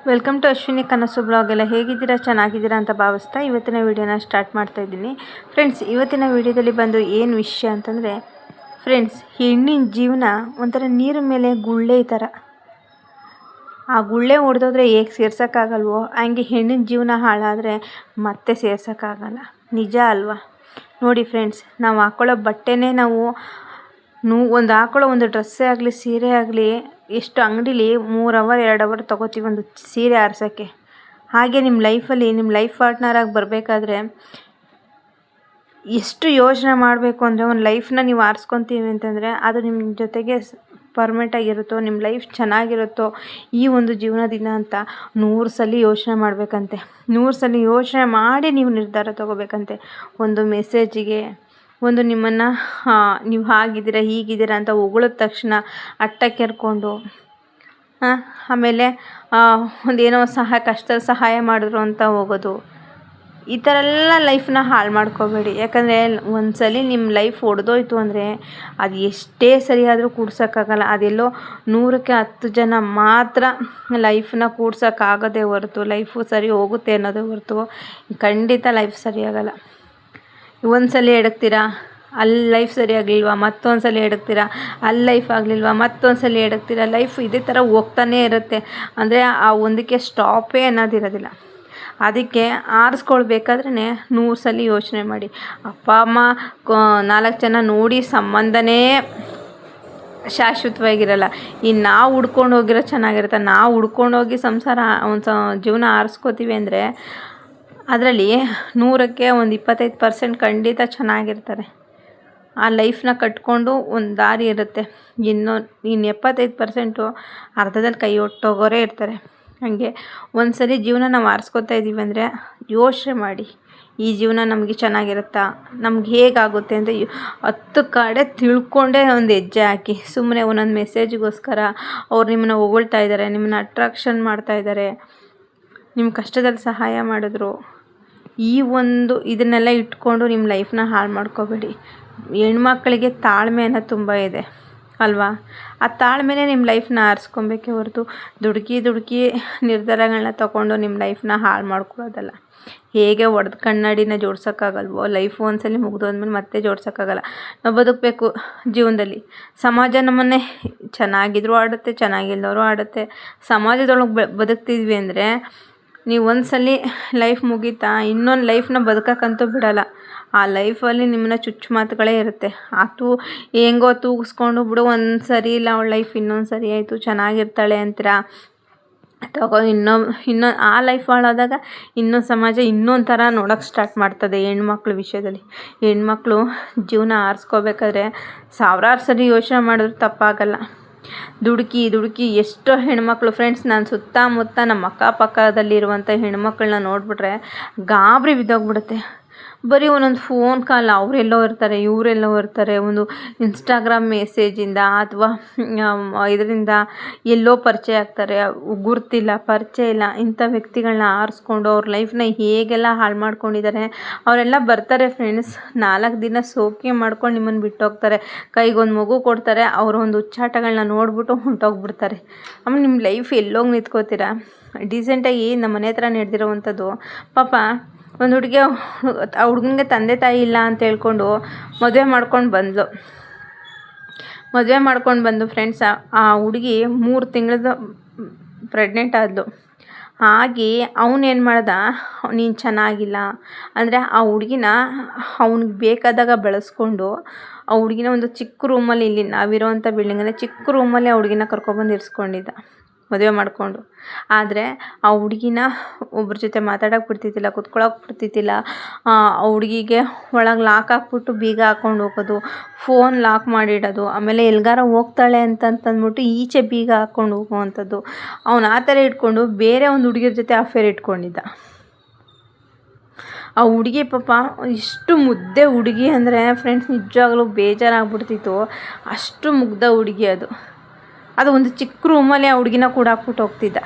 Welcome to Ashwini ಕನಸು blog. ಎಲ್ಲ ಹೇಗಿದ್ದೀರಾ, ಚೆನ್ನಾಗಿದ್ದೀರಾ ಅಂತ ಭಾವಿಸ್ತಾ ಇವತ್ತಿನ ವಿಡಿಯೋನ ಸ್ಟಾರ್ಟ್ ಮಾಡ್ತಾ ಇದ್ದೀನಿ. ಫ್ರೆಂಡ್ಸ್, ಇವತ್ತಿನ ವಿಡಿಯೋದಲ್ಲಿ ಬಂದು ಏನು ವಿಷಯ ಅಂತಂದರೆ ಫ್ರೆಂಡ್ಸ್, ಹೆಣ್ಣಿನ ಜೀವನ ಒಂಥರ ನೀರ ಮೇಲೆ ಗುಳ್ಳೆ ಥರ. ಆ ಗುಳ್ಳೆ ಹೊಡೆದೋದ್ರೆ ಹೇಗೆ ಸೇರ್ಸೋಕ್ಕಾಗಲ್ವೋ ಹಂಗೆ ಹೆಣ್ಣಿನ ಜೀವನ ಹಾಳಾದರೆ ಮತ್ತೆ ಸೇರ್ಸೋಕ್ಕಾಗಲ್ಲ. ನಿಜ ಅಲ್ವಾ? ನೋಡಿ ಫ್ರೆಂಡ್ಸ್, ನಾವು ಹಾಕ್ಕೊಳ್ಳೋ ಬಟ್ಟೆನೇ ನಾವು ಹಾಕ್ಕೊಳ್ಳೋ ಒಂದು ಡ್ರೆಸ್ಸೇ ಆಗಲಿ ಸೀರೆ ಆಗಲಿ ಎಷ್ಟು ಅಂಗಡೀಲಿ 3 ಅವರ್ 2 ಅವರ್ ತೊಗೋತೀವಿ ಒಂದು ಸೀರೆ ಆರಿಸೋಕ್ಕೆ. ಹಾಗೆ ನಿಮ್ಮ ಲೈಫಲ್ಲಿ ನಿಮ್ಮ ಲೈಫ್ ಪಾರ್ಟ್ನರಾಗಿ ಬರಬೇಕಾದ್ರೆ ಎಷ್ಟು ಯೋಚನೆ ಮಾಡಬೇಕು ಅಂದರೆ, ಒಂದು ಲೈಫನ್ನ ನೀವು ಆರಿಸ್ಕೊತೀವಿ ಅಂತಂದರೆ ಅದು ನಿಮ್ಮ ಜೊತೆಗೆ ಪರ್ಮನೆಂಟಾಗಿರುತ್ತೋ, ನಿಮ್ಮ ಲೈಫ್ ಚೆನ್ನಾಗಿರುತ್ತೋ ಈ ಒಂದು ಜೀವನದಿಂದ ಅಂತ 100 ಸಲ ಯೋಚನೆ ಮಾಡಬೇಕಂತೆ. 100 ಸಲ ಯೋಚನೆ ಮಾಡಿ ನೀವು ನಿರ್ಧಾರ ತೊಗೋಬೇಕಂತೆ. ಒಂದು ಮೆಸೇಜಿಗೆ, ಒಂದು ನಿಮ್ಮನ್ನು ನೀವು ಹಾಗಿದ್ದೀರಾ ಹೀಗಿದ್ದೀರಾ ಅಂತ ಹೊಗಳಿದ ತಕ್ಷಣ ಅಟ್ಟ ಕೆರ್ಕೊಂಡು, ಆಮೇಲೆ ಒಂದೇನೋ ಕಷ್ಟದ ಸಹಾಯ ಮಾಡಿದ್ರು ಅಂತ ಹೋಗೋದು, ಈ ಥರ ಎಲ್ಲ ಲೈಫನ್ನ ಹಾಳು ಮಾಡ್ಕೋಬೇಡಿ. ಯಾಕಂದರೆ ಒಂದು ಸಲ ನಿಮ್ಮ ಲೈಫ್ ಒಡೆದೋಯ್ತು ಅಂದರೆ ಅದು ಎಷ್ಟೇ ಸರಿಯಾದರೂ ಕೂಡ್ಸೋಕ್ಕಾಗಲ್ಲ. ಅದೆಲ್ಲೋ 100ಕ್ಕೆ 10 ಜನ ಮಾತ್ರ ಲೈಫನ್ನ ಕೂಡ್ಸೋಕ್ಕಾಗೋದೇ ಹೊರತು, ಲೈಫು ಸರಿ ಹೋಗುತ್ತೆ ಅನ್ನೋದೇ ಹೊರತು ಖಂಡಿತ ಲೈಫ್ ಸರಿಯಾಗಲ್ಲ. ಒಂದು ಸಲ ಎಡಗ್ತೀರಾ, ಅಲ್ಲಿ ಲೈಫ್ ಸರಿಯಾಗಲಿಲ್ವ, ಮತ್ತೊಂದು ಸಲ ಎಡಗ್ತೀರಾ, ಅಲ್ಲಿ ಲೈಫ್ ಆಗಲಿಲ್ವ, ಮತ್ತೊಂದು ಸಲ ಎಡಗ್ತೀರಾ. ಲೈಫ್ ಇದೇ ಥರ ಹೋಗ್ತಾನೇ ಇರುತ್ತೆ. ಅಂದರೆ ಆ ಒಂದಕ್ಕೆ ಸ್ಟಾಪೇ ಅನ್ನೋದಿರೋದಿಲ್ಲ. ಅದಕ್ಕೆ ಆರಿಸ್ಕೊಳ್ಬೇಕಾದ್ರೆ 100 ಸಲ ಯೋಚನೆ ಮಾಡಿ. ಅಪ್ಪ ಅಮ್ಮ 4 ಜನ ನೋಡಿ ಸಂಬಂಧನೇ ಶಾಶ್ವತವಾಗಿರಲ್ಲ. ಇನ್ನು ನಾವು ಹುಡ್ಕೊಂಡು ಹೋಗಿರೋ ಚೆನ್ನಾಗಿರುತ್ತೆ. ನಾವು ಹುಡ್ಕೊಂಡೋಗಿ ಸಂಸಾರ ಜೀವನ ಆರಿಸ್ಕೋತೀವಿ ಅಂದರೆ ಅದರಲ್ಲಿ 100ಕ್ಕೆ ಒಂದು 25% ಖಂಡಿತ ಚೆನ್ನಾಗಿರ್ತಾರೆ. ಆ ಲೈಫನ್ನ ಕಟ್ಕೊಂಡು ಒಂದು ದಾರಿ ಇರುತ್ತೆ. ಇನ್ನು 75% ಅರ್ಧದಲ್ಲಿ ಕೈ ಹೊಟ್ಟೋಗೋರೇ ಇರ್ತಾರೆ. ಹಾಗೆ ಒಂದು ಸರಿ ಜೀವನ ನಾವು ಆರಿಸ್ಕೊತಾ ಇದ್ದೀವಿ ಅಂದರೆ ಯೋಚನೆ ಮಾಡಿ, ಈ ಜೀವನ ನಮಗೆ ಚೆನ್ನಾಗಿರುತ್ತಾ, ನಮ್ಗೆ ಹೇಗಾಗುತ್ತೆ ಅಂತ 10 ಕಡೆ ತಿಳ್ಕೊಂಡೇ ಒಂದು ಹೆಜ್ಜೆ ಹಾಕಿ. ಸುಮ್ಮನೆ ಒಂದೊಂದು ಮೆಸೇಜಿಗೋಸ್ಕರ ಅವ್ರು ನಿಮ್ಮನ್ನು ಹೊಗಳ್ತಾ ಇದ್ದಾರೆ, ನಿಮ್ಮನ್ನ ಅಟ್ರಾಕ್ಷನ್ ಮಾಡ್ತಾ ಇದ್ದಾರೆ, ನಿಮ್ಮ ಕಷ್ಟದಲ್ಲಿ ಸಹಾಯ ಮಾಡಿದ್ರು, ಈ ಒಂದು ಇದನ್ನೆಲ್ಲ ಇಟ್ಕೊಂಡು ನಿಮ್ಮ ಲೈಫನ್ನ ಹಾಳು ಮಾಡ್ಕೋಬೇಡಿ. ಹೆಣ್ಮಕ್ಳಿಗೆ ತಾಳ್ಮೆ ಅನ್ನೋದು ತುಂಬ ಇದೆ ಅಲ್ವಾ? ಆ ತಾಳ್ಮೆನೇ ನಿಮ್ಮ ಲೈಫನ್ನ ಆರಿಸ್ಕೊಬೇಕೇ ಹೊರತು ದುಡುಕಿ ನಿರ್ಧಾರಗಳನ್ನ ತೊಗೊಂಡು ನಿಮ್ಮ ಲೈಫನ್ನ ಹಾಳು ಮಾಡ್ಕೊಳ್ಳೋದಲ್ಲ. ಹೇಗೆ ಒಡೆದ ಕನ್ನಡಿನ ಜೋಡ್ಸೋಕ್ಕಾಗಲ್ವೋ, ಲೈಫು ಒಂದ್ಸಲ ಮುಗಿದೋದ್ಮೇಲೆ ಮತ್ತೆ ಜೋಡ್ಸೋಕ್ಕಾಗಲ್ಲ. ನಾವು ಬದುಕಬೇಕು ಜೀವನದಲ್ಲಿ. ಸಮಾಜ ನಮ್ಮನ್ನೇ ಚೆನ್ನಾಗಿದ್ರು ಆಡುತ್ತೆ, ಚೆನ್ನಾಗಿಲ್ಲದವರು ಆಡುತ್ತೆ. ಸಮಾಜದೊಳಗೆ ಬದುಕ್ತಿದ್ವಿ ಅಂದರೆ ನೀವು ಒಂದ್ಸಲ ಲೈಫ್ ಮುಗೀತಾ ಇನ್ನೊಂದು ಲೈಫ್ನ ಬದುಕೋಕ್ಕಂತೂ ಬಿಡೋಲ್ಲ. ಆ ಲೈಫಲ್ಲಿ ನಿಮ್ಮನ್ನ ಚುಚ್ಚು ಮಾತುಗಳೇ ಇರುತ್ತೆ. ಹೆಂಗೋ ತೂಗಿಸ್ಕೊಂಡು ಬಿಡು, ಒಂದು ಸರಿ ಇಲ್ಲ ಅವಳ ಲೈಫ್, ಇನ್ನೊಂದು ಸರಿ ಆಯಿತು ಚೆನ್ನಾಗಿರ್ತಾಳೆ ಅಂತೀರಾ. ಅಥವಾ ಇನ್ನೊಂದು ಆ ಲೈಫ್ ಹಾಳಾದಾಗ ಇನ್ನೊಂದು ಸಮಾಜ ಇನ್ನೊಂದು ಥರ ನೋಡೋಕ್ಕೆ ಸ್ಟಾರ್ಟ್ ಮಾಡ್ತದೆ. ಹೆಣ್ಮಕ್ಳ ವಿಷಯದಲ್ಲಿ ಹೆಣ್ಮಕ್ಳು ಜೀವನ ಆರಿಸ್ಕೋಬೇಕಾದ್ರೆ 1000 ಸರಿ ಯೋಚನೆ ಮಾಡಿದ್ರು ತಪ್ಪಾಗಲ್ಲ. ದುಡುಕಿ ಎಷ್ಟೋ ಹೆಣ್ಮಕ್ಳು ಫ್ರೆಂಡ್ಸ್, ನಾನು ಸುತ್ತಮುತ್ತ ನಮ್ಮ ಅಕ್ಕಪಕ್ಕದಲ್ಲಿರುವಂಥ ಹೆಣ್ಮಕ್ಳನ್ನ ನೋಡಿಬಿಟ್ರೆ ಗಾಬರಿ ಬಿದ್ದೋಗ್ಬಿಡುತ್ತೆ. ಬರೀ ಒಂದೊಂದು ಫೋನ್ ಕಾಲ್, ಅವರೆಲ್ಲೋ ಇರ್ತಾರೆ ಇವರೆಲ್ಲೋ ಇರ್ತಾರೆ, ಒಂದು ಇನ್ಸ್ಟಾಗ್ರಾಮ್ ಮೆಸೇಜಿಂದ ಅಥವಾ ಇದರಿಂದ ಎಲ್ಲೋ ಪರಿಚಯ ಆಗ್ತಾರೆ, ಗುರ್ತಿಲ್ಲ ಪರಿಚಯ ಇಲ್ಲ. ಇಂಥ ವ್ಯಕ್ತಿಗಳನ್ನ ಆರಿಸ್ಕೊಂಡು ಅವ್ರ ಲೈಫ್ನ ಹೇಗೆಲ್ಲ ಹಾಳು ಮಾಡ್ಕೊಂಡಿದ್ದಾರೆ. ಅವರೆಲ್ಲ ಬರ್ತಾರೆ ಫ್ರೆಂಡ್ಸ್, 4 ದಿನ ಸೋಕೆ ಮಾಡ್ಕೊಂಡು ನಿಮ್ಮನ್ನು ಬಿಟ್ಟೋಗ್ತಾರೆ. ಕೈಗೊಂದು ಮಗು ಕೊಡ್ತಾರೆ, ಅವರ ಒಂದು ಹುಚ್ಚಾಟಗಳನ್ನ ನೋಡ್ಬಿಟ್ಟು ಹೊಂಟೋಗ್ಬಿಡ್ತಾರೆ. ಆಮೇಲೆ ನಿಮ್ಮ ಲೈಫ್ ಎಲ್ಲೋಗಿ ನಿಂತ್ಕೋತೀರಾ? ಡೀಸೆಂಟಾಗಿ ನಮ್ಮ ಮನೆ ಹತ್ರ ನಡೆದಿರೋವಂಥದ್ದು. ಪಾಪ ಒಂದು ಹುಡುಗಿ, ಆ ಹುಡುಗನಿಗೆ ತಂದೆ ತಾಯಿ ಇಲ್ಲ ಅಂತ ಹೇಳ್ಕೊಂಡು ಮದುವೆ ಮಾಡ್ಕೊಂಡು ಬಂದು ಫ್ರೆಂಡ್ಸ್, ಆ ಹುಡುಗಿ 3 ತಿಂಗಳದ್ದು ಪ್ರೆಗ್ನೆಂಟ್ ಆದಳು. ಹಾಗೆ ಅವನೇನು ಮಾಡ್ದ, ನೀನು ಚೆನ್ನಾಗಿಲ್ಲ ಅಂದರೆ ಆ ಹುಡುಗಿನ ಅವ್ನಿಗೆ ಬೇಕಾದಾಗ ಬೆಳೆಸ್ಕೊಂಡು ಆ ಹುಡುಗಿನ ಒಂದು ಚಿಕ್ಕ ರೂಮಲ್ಲಿ, ಇಲ್ಲಿ ನಾವಿರೋವಂಥ ಬಿಲ್ಡಿಂಗಲ್ಲಿ ಚಿಕ್ಕ ರೂಮಲ್ಲಿ ಆ ಹುಡುಗಿನ ಕರ್ಕೊಬಂದು ಇರಿಸ್ಕೊಂಡಿದ್ದ ಮದುವೆ ಮಾಡಿಕೊಂಡು. ಆದರೆ ಆ ಹುಡುಗಿನ ಒಬ್ರ ಜೊತೆ ಮಾತಾಡೋಕೆ ಬಿಡ್ತಿದ್ದಿಲ್ಲ, ಕುತ್ಕೊಳ್ಳೋಕೆ ಬಿಡ್ತಿದ್ದಿಲ್ಲ. ಆ ಹುಡುಗಿಗೆ ಒಳಗೆ ಲಾಕ್ ಹಾಕ್ಬಿಟ್ಟು ಬೀಗ ಹಾಕ್ಕೊಂಡು ಹೋಗೋದು, ಫೋನ್ ಲಾಕ್ ಮಾಡಿಡೋದು, ಆಮೇಲೆ ಎಲ್ಗಾರ ಹೋಗ್ತಾಳೆ ಅಂತಂದ್ಬಿಟ್ಟು ಈಚೆ ಬೀಗ ಹಾಕ್ಕೊಂಡು ಹೋಗುವಂಥದ್ದು. ಅವನು ಆ ಥರ ಇಟ್ಕೊಂಡು ಬೇರೆ ಒಂದು ಹುಡುಗಿರ ಜೊತೆ ಅಫೇರ್ ಇಟ್ಕೊಂಡಿದ್ದ. ಆ ಹುಡುಗಿ ಪಾಪ ಇಷ್ಟು ಮುದ್ದೆ ಹುಡುಗಿ ಅಂದರೆ ಫ್ರೆಂಡ್ಸ್, ನಿಜವಾಗ್ಲೂ ಬೇಜಾರಾಗ್ಬಿಡ್ತಿತ್ತು. ಅಷ್ಟು ಮುಗ್ಧ ಹುಡುಗಿ ಅದು ಒಂದು ಚಿಕ್ಕ ರೂಮಲ್ಲಿ ಆ ಹುಡುಗಿನ ಕೂಡ ಹಾಕ್ಬಿಟ್ಟು ಹೋಗ್ತಿದ್ದ.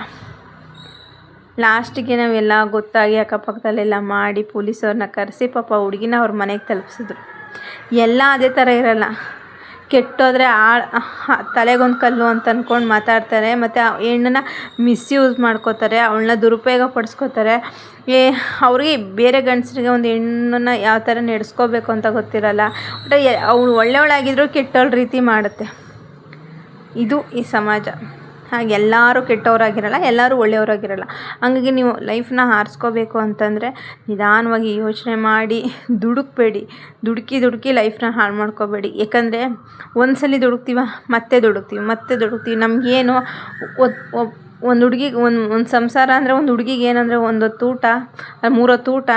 ಲಾಸ್ಟಿಗೆ ನಾವೆಲ್ಲ ಗೊತ್ತಾಗಿ ಅಕ್ಕಪಕ್ಕದಲ್ಲೆಲ್ಲ ಮಾಡಿ ಪೊಲೀಸವ್ರನ್ನ ಕರೆಸಿ ಪಾಪ ಹುಡುಗಿನ ಅವ್ರ ಮನೆಗೆ ತಲುಪಿಸಿದ್ರು. ಎಲ್ಲ ಅದೇ ಥರ ಇರಲ್ಲ. ಕೆಟ್ಟೋದ್ರೆ ತಲೆಗೊಂದು ಕಲ್ಲು ಅಂತ ಅಂದ್ಕೊಂಡು ಮಾತಾಡ್ತಾರೆ. ಮತ್ತು ಆ ಹೆಣ್ಣನ್ನ ಮಿಸ್ಯೂಸ್ ಮಾಡ್ಕೋತಾರೆ, ಅವಳನ್ನ ದುರುಪಯೋಗ ಪಡಿಸ್ಕೋತಾರೆ. ಅವ್ರಿಗೆ ಬೇರೆ ಗಂಡಸರಿಗೆ ಒಂದು ಹೆಣ್ಣನ್ನು ಯಾವ ಥರ ನಡೆಸ್ಕೋಬೇಕು ಅಂತ ಗೊತ್ತಿರಲ್ಲ. ಬಟ್ ಅವಳು ಒಳ್ಳೆಯವಳಾಗಿದ್ದರೂ ಕೆಟ್ಟವಳ ರೀತಿ ಮಾಡುತ್ತೆ. ಇದು ಈ ಸಮಾಜ. ಹಾಗೆ ಎಲ್ಲರೂ ಕೆಟ್ಟವರಾಗಿರಲ್ಲ, ಎಲ್ಲರೂ ಒಳ್ಳೆಯವರಾಗಿರಲ್ಲ. ಹಂಗಾಗಿ ನೀವು ಲೈಫ್ನ ಆರಿಸ್ಕೋಬೇಕು ಅಂತಂದರೆ ನಿಧಾನವಾಗಿ ಯೋಚನೆ ಮಾಡಿ ದುಡುಕಬೇಡಿ. ದುಡುಕಿ ಲೈಫ್ನ ಹಾಳು ಮಾಡ್ಕೋಬೇಡಿ. ಯಾಕಂದರೆ ಒಂದ್ಸಲ ದುಡುಕ್ತೀವ ಮತ್ತೆ ದುಡುಕ್ತೀವಿ. ನಮಗೇನು ಒಂದು ಹುಡುಗಿಗೆ ಒಂದು ಸಂಸಾರ ಅಂದರೆ ಒಂದು ಹುಡುಗಿಗೆ ಏನಂದರೆ ಒಂದು ಹೊತ್ತು ಊಟ, 3 ಹೊತ್ತು ಊಟ,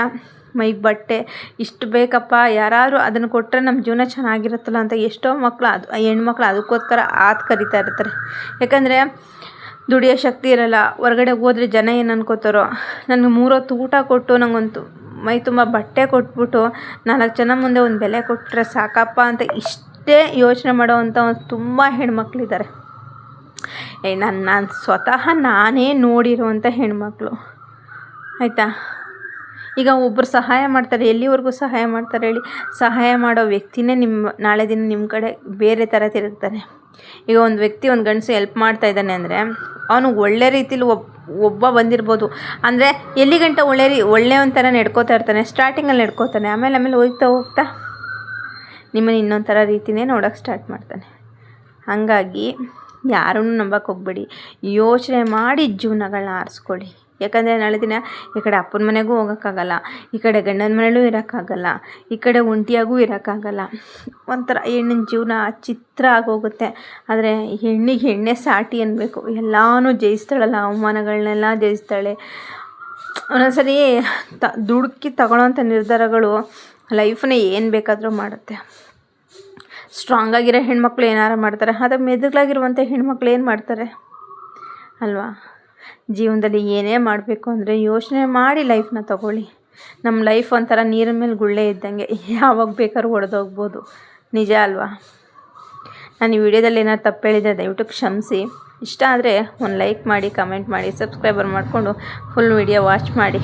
ಮೈಗೆ ಬಟ್ಟೆ ಇಷ್ಟು ಬೇಕಪ್ಪ. ಯಾರಾದರೂ ಅದನ್ನು ಕೊಟ್ಟರೆ ನಮ್ಮ ಜೀವನ ಚೆನ್ನಾಗಿರುತ್ತಲ್ಲ ಅಂತ ಎಷ್ಟೋ ಮಕ್ಕಳು ಹೆಣ್ಮಕ್ಳು ಅದಕ್ಕೋಸ್ಕರ ಕರಿತಾ ಇರ್ತಾರೆ. ಯಾಕಂದರೆ ದುಡಿಯೋ ಶಕ್ತಿ ಇರಲ್ಲ. ಹೊರಗಡೆ ಹೋದರೆ ಜನ ಏನು ಅನ್ಕೋತಾರೋ. ನನಗೆ 3 ಹೊತ್ತು ಊಟ ಕೊಟ್ಟು ನಂಗೊಂದು ಮೈ ತುಂಬ ಬಟ್ಟೆ ಕೊಟ್ಬಿಟ್ಟು 4 ಜನ ಮುಂದೆ ಒಂದು ಬೆಲೆ ಕೊಟ್ಟರೆ ಸಾಕಪ್ಪ ಅಂತ ಇಷ್ಟೇ ಯೋಚನೆ ಮಾಡೋವಂಥ ತುಂಬ ಹೆಣ್ಮಕ್ಳಿದ್ದಾರೆ. ನಾನು ಸ್ವತಃ ನಾನೇ ನೋಡಿರುವಂಥ ಹೆಣ್ಮಕ್ಳು, ಆಯಿತಾ. ಈಗ ಒಬ್ಬರು ಸಹಾಯ ಮಾಡ್ತಾರೆ, ಎಲ್ಲಿವರೆಗೂ ಸಹಾಯ ಮಾಡ್ತಾರೆ ಹೇಳಿ? ಸಹಾಯ ಮಾಡೋ ವ್ಯಕ್ತಿನೇ ನಾಳೆ ದಿನ ನಿಮ್ಮ ಕಡೆ ಬೇರೆ ಥರ ತಿರುಗ್ತಾನೆ. ಈಗ ಒಂದು ವ್ಯಕ್ತಿ, ಒಂದು ಗಂಡಸು ಹೆಲ್ಪ್ ಮಾಡ್ತಾ ಇದ್ದಾನೆ ಅಂದರೆ ಅವನು ಒಳ್ಳೆ ರೀತಿಲಿ ಒಬ್ಬ ಬಂದಿರ್ಬೋದು. ಅಂದರೆ ಎಲ್ಲಿ ಗಂಟ ಒಳ್ಳೆ ಒಂಥರ ನಡ್ಕೋತಾ ಇರ್ತಾನೆ. ಸ್ಟಾರ್ಟಿಂಗಲ್ಲಿ ನಡ್ಕೋತಾನೆ, ಆಮೇಲೆ ಹೋಗ್ತಾ ನಿಮ್ಮನ್ನು ಇನ್ನೊಂಥರ ರೀತಿಯೇ ನೋಡೋಕ್ಕೆ ಸ್ಟಾರ್ಟ್ ಮಾಡ್ತಾನೆ. ಹಾಗಾಗಿ ಯಾರನ್ನೂ ನಂಬಕ್ಕೆ ಹೋಗಬೇಡಿ. ಯೋಚನೆ ಮಾಡಿ ಜೀವನಗಳನ್ನ ಆರಿಸ್ಕೊಳ್ಳಿ. ಯಾಕಂದರೆ ನಾಳೆ ದಿನ ಈ ಕಡೆ ಅಪ್ಪನ ಮನೆಗೂ ಹೋಗೋಕ್ಕಾಗಲ್ಲ, ಈ ಕಡೆ ಗಂಡನ ಮನೇಲೂ ಇರೋಕ್ಕಾಗಲ್ಲ, ಈ ಕಡೆ ಒಂಟಿಯಾಗೂ ಇರೋಕ್ಕಾಗಲ್ಲ. ಒಂಥರ ಹೆಣ್ಣಿನ ಜೀವನ ಚಿತ್ರ ಆಗೋಗುತ್ತೆ. ಆದರೆ ಹೆಣ್ಣೇ ಸಾಟಿ ಅನ್ನಬೇಕು. ಎಲ್ಲನೂ ಜಯಿಸ್ತಾಳಲ್ಲ, ಅವಮಾನಗಳನ್ನೆಲ್ಲ ಜಯಿಸ್ತಾಳೆ. ಒಂದೊಂದ್ಸರಿ ದುಡುಕಿ ತಗೊಳ್ಳೋಂಥ ನಿರ್ಧಾರಗಳು ಲೈಫನ್ನ ಏನು ಬೇಕಾದರೂ ಮಾಡುತ್ತೆ. ಸ್ಟ್ರಾಂಗ್ ಆಗಿರೋ ಹೆಣ್ಮಕ್ಳು ಏನಾರು ಮಾಡ್ತಾರೆ, ಆದರೆ ಮೆದುಗಳಾಗಿರುವಂಥ ಹೆಣ್ಮಕ್ಳು ಏನು ಮಾಡ್ತಾರೆ ಅಲ್ವಾ? ಜೀವನದಲ್ಲಿ ಏನೇ ಮಾಡಬೇಕು ಅಂದರೆ ಯೋಚನೆ ಮಾಡಿ ಲೈಫ್ನ ತಗೊಳ್ಳಿ. ನಮ್ಮ ಲೈಫ್ ಒಂಥರ ನೀರಿನ ಮೇಲೆ ಗುಳ್ಳೆ ಇದ್ದಂಗೆ, ಯಾವಾಗ ಬೇಕಾದ್ರೂ ಒಡೆದೋಗ್ಬೋದು. ನಿಜ ಅಲ್ವಾ? ನಾನು ಈ ವಿಡಿಯೋದಲ್ಲಿ ಏನಾದ್ರು ತಪ್ಪು ಹೇಳಿದರೆ ದಯವಿಟ್ಟು ಕ್ಷಮಿಸಿ. ಇಷ್ಟ ಆದರೆ ಒಂದು ಲೈಕ್ ಮಾಡಿ, ಕಮೆಂಟ್ ಮಾಡಿ, ಸಬ್ಸ್ಕ್ರೈಬರ್ ಮಾಡಿಕೊಂಡು ಫುಲ್ ವಿಡಿಯೋ ವಾಚ್ ಮಾಡಿ.